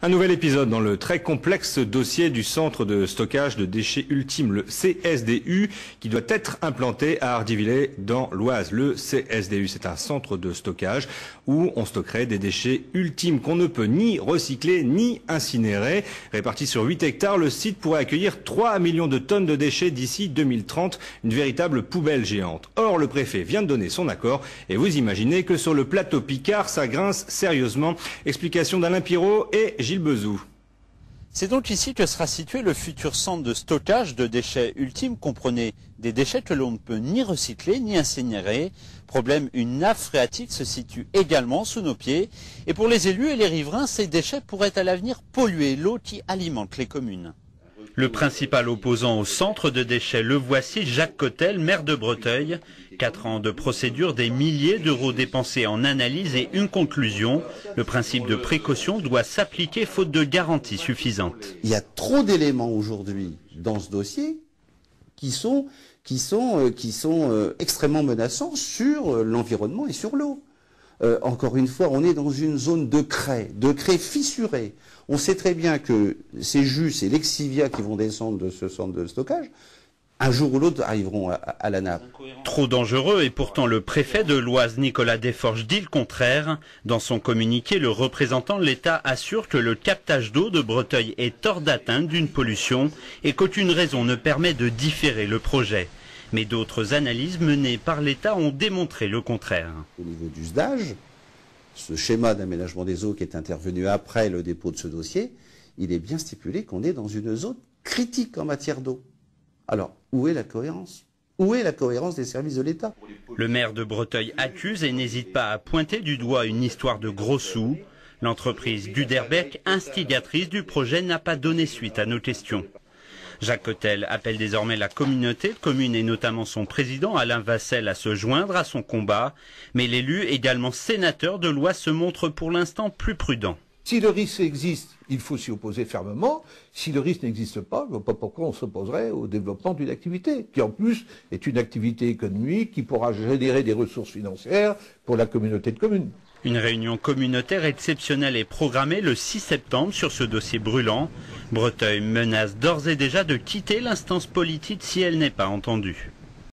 Un nouvel épisode dans le très complexe dossier du centre de stockage de déchets ultimes, le CSDU, qui doit être implanté à Hardivillers dans l'Oise. Le CSDU, c'est un centre de stockage où on stockerait des déchets ultimes qu'on ne peut ni recycler ni incinérer. Réparti sur 8 hectares, le site pourrait accueillir 3 millions de tonnes de déchets d'ici 2030, une véritable poubelle géante. Or, le préfet vient de donner son accord et vous imaginez que sur le plateau Picard, ça grince sérieusement. Explication d'Alain Pirot et Gilles Bezou. C'est donc ici que sera situé le futur centre de stockage de déchets ultimes. Comprenez des déchets que l'on ne peut ni recycler ni incinérer. Problème, une nappe phréatique se situe également sous nos pieds. Et pour les élus et les riverains, ces déchets pourraient à l'avenir polluer l'eau qui alimente les communes. Le principal opposant au centre de déchets, le voici, Jacques Cotel, maire de Breteuil. 4 ans de procédure, des milliers d'euros dépensés en analyse et une conclusion. Le principe de précaution doit s'appliquer faute de garantie suffisante. Il y a trop d'éléments aujourd'hui dans ce dossier qui sont extrêmement menaçants sur l'environnement et sur l'eau. Encore une fois, on est dans une zone de craie fissurée. On sait très bien que ces jus, ces lexivia qui vont descendre de ce centre de stockage, un jour ou l'autre arriveront à la nappe. Trop dangereux, et pourtant le préfet de l'Oise, Nicolas Desforges, dit le contraire. Dans son communiqué, le représentant de l'État assure que le captage d'eau de Breteuil est hors d'atteinte d'une pollution et qu'aucune raison ne permet de différer le projet. Mais d'autres analyses menées par l'État ont démontré le contraire. Au niveau du SDAGE, ce schéma d'aménagement des eaux qui est intervenu après le dépôt de ce dossier, il est bien stipulé qu'on est dans une zone critique en matière d'eau. Alors, où est la cohérence ? Où est la cohérence des services de l'État ? Le maire de Breteuil accuse et n'hésite pas à pointer du doigt une histoire de gros sous. L'entreprise Guderbeck, instigatrice du projet, n'a pas donné suite à nos questions. Jacques Cotel appelle désormais la communauté de communes et notamment son président Alain Vassel à se joindre à son combat. Mais l'élu, également sénateur de l'Oise, se montre pour l'instant plus prudent. Si le risque existe, il faut s'y opposer fermement. Si le risque n'existe pas, je ne vois pas pourquoi on s'opposerait au développement d'une activité, qui en plus est une activité économique qui pourra générer des ressources financières pour la communauté de communes. Une réunion communautaire exceptionnelle est programmée le 6 septembre sur ce dossier brûlant. Breteuil menace d'ores et déjà de quitter l'instance politique si elle n'est pas entendue.